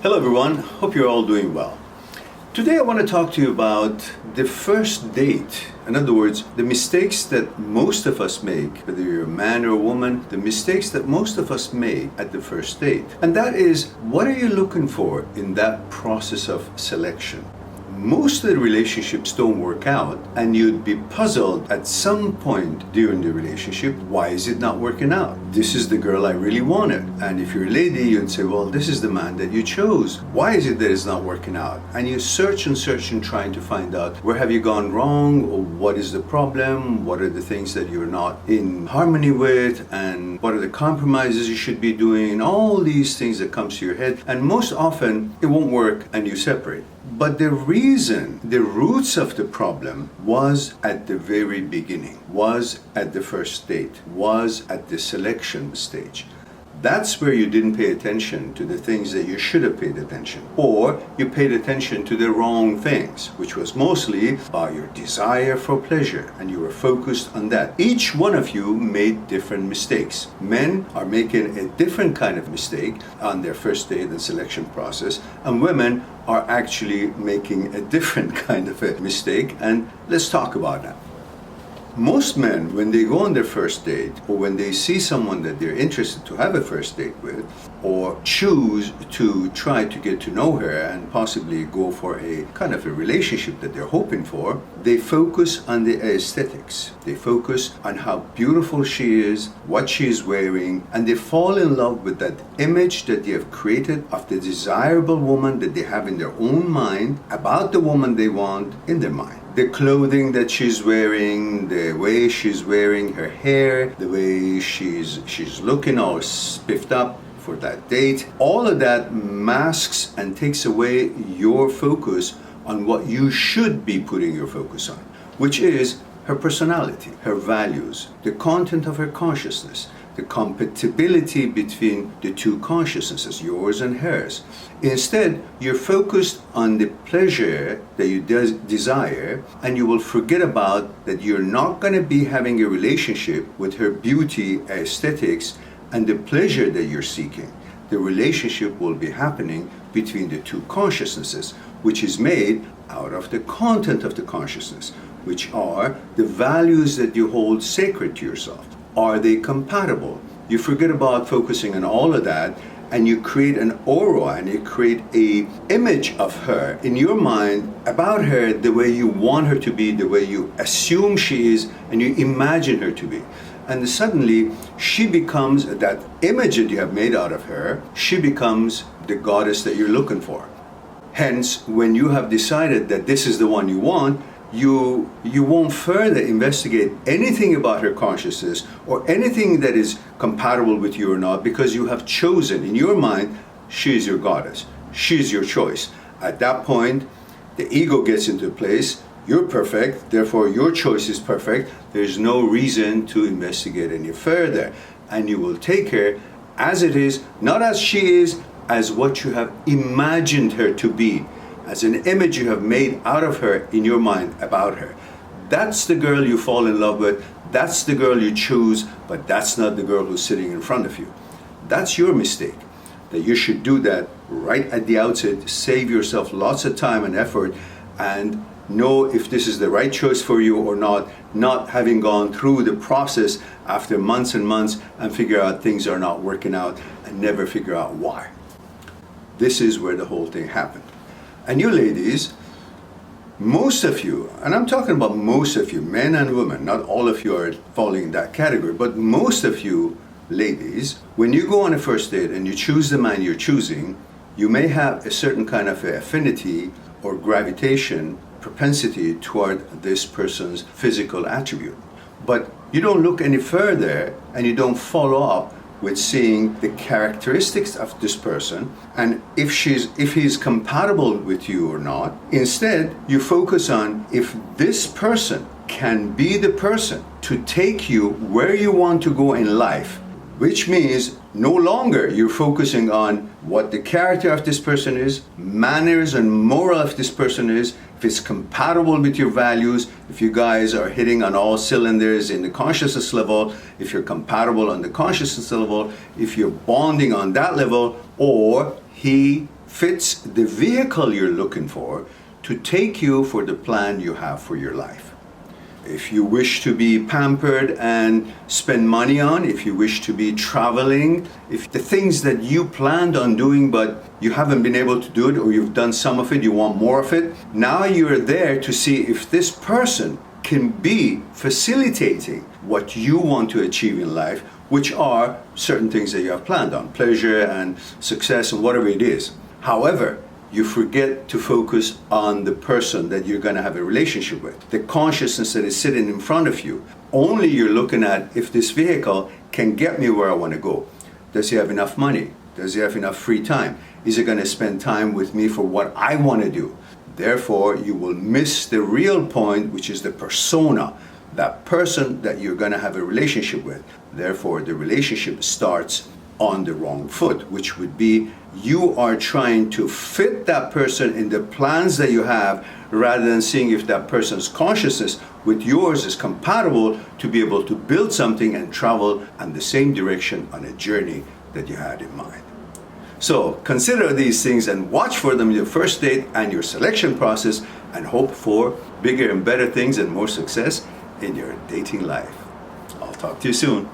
Hello everyone, hope you're all doing well. Today I want to talk to you about the first date. In other words, the mistakes that most of us make, whether you're a man or a woman, the mistakes that most of us make at the first date. And that is, what are you looking for in that process of selection? Most of the relationships don't work out, and you'd be puzzled at some point during the relationship, why is it not working out? This is the girl I really wanted. And if you're a lady, you'd say, well, this is the man that you chose. Why is it that it's not working out? And you search and trying to find out, where have you gone wrong? Or what is the problem? What are the things that you're not in harmony with? And what are the compromises you should be doing? All these things that comes to your head. And most often, it won't work and you separate. But the reason, the roots of the problem was at the very beginning, was at the first date, was at the selection stage. That's where you didn't pay attention to the things that you should have paid attention. Or you paid attention to the wrong things, which was mostly about your desire for pleasure, and you were focused on that. Each one of you made different mistakes. Men are making a different kind of mistake on their first date and selection process, and women are actually making a different kind of a mistake, and let's talk about that. Most men, when they go on their first date, or when they see someone that they're interested to have a first date with, or choose to try to get to know her and possibly go for a kind of a relationship that they're hoping for, they focus on the aesthetics. They focus on how beautiful she is, what she is wearing, and they fall in love with that image that they have created of the desirable woman that they have in their own mind, about the woman they want in their mind. The clothing that she's wearing, the way she's wearing her hair, the way she's looking all spiffed up for that date, all of that masks and takes away your focus on what you should be putting your focus on, which is her personality, her values, the content of her consciousness, the compatibility between the two consciousnesses, yours and hers. Instead, you're focused on the pleasure that you desire, and you will forget about that you're not going to be having a relationship with her beauty, aesthetics, and the pleasure that you're seeking. The relationship will be happening between the two consciousnesses, which is made out of the content of the consciousness, which are the values that you hold sacred to yourself. Are they compatible? You forget about focusing on all of that, and you create an aura and you create an image of her in your mind, about her the way you want her to be, the way you assume she is, and you imagine her to be. And suddenly she becomes that image that you have made out of her, she becomes the goddess that you're looking for. Hence, when you have decided that this is the one you want, you won't further investigate anything about her consciousness or anything that is compatible with you or not, because you have chosen in your mind, she is your goddess, she is your choice. At that point, the ego gets into place. You're perfect, therefore your choice is perfect. There's no reason to investigate any further, and you will take her as it is, not as she is, as what you have imagined her to be, as an image you have made out of her in your mind about her. That's the girl you fall in love with, that's the girl you choose, but that's not the girl who's sitting in front of you. That's your mistake. That you should do that right at the outset, save yourself lots of time and effort, and know if this is the right choice for you or not having gone through the process after months and months and figure out things are not working out and never figure out why. This is where the whole thing happened. And you ladies, most of you, and I'm talking about most of you, men and women, not all of you are falling in that category, but most of you ladies, when you go on a first date and you choose the man you're choosing, you may have a certain kind of affinity or gravitation, propensity toward this person's physical attribute. But you don't look any further and you don't follow up with seeing the characteristics of this person and if he's compatible with you or not. Instead, you focus on if this person can be the person to take you where you want to go in life, which means no longer you're focusing on what the character of this person is, manners and moral of this person is, if it's compatible with your values, if you guys are hitting on all cylinders in the consciousness level, if you're compatible on the consciousness level, if you're bonding on that level, or he fits the vehicle you're looking for to take you for the plan you have for your life. If you wish to be pampered and spend money on, if you wish to be traveling, if the things that you planned on doing but you haven't been able to do it, or you've done some of it, you want more of it, now you're there to see if this person can be facilitating what you want to achieve in life, which are certain things that you have planned on, pleasure and success and whatever it is. However, you forget to focus on the person that you're going to have a relationship with, the consciousness that is sitting in front of you. Only you're looking at if this vehicle can get me where I want to go. Does he have enough money? Does he have enough free time? Is he going to spend time with me for what I want to do? Therefore, you will miss the real point, which is the persona, that person that you're going to have a relationship with. Therefore, the relationship starts on the wrong foot, which would be you are trying to fit that person in the plans that you have rather than seeing if that person's consciousness with yours is compatible to be able to build something and travel in the same direction on a journey that you had in mind. So consider these things and watch for them in your first date and your selection process, and hope for bigger and better things and more success in your dating life. I'll talk to you soon.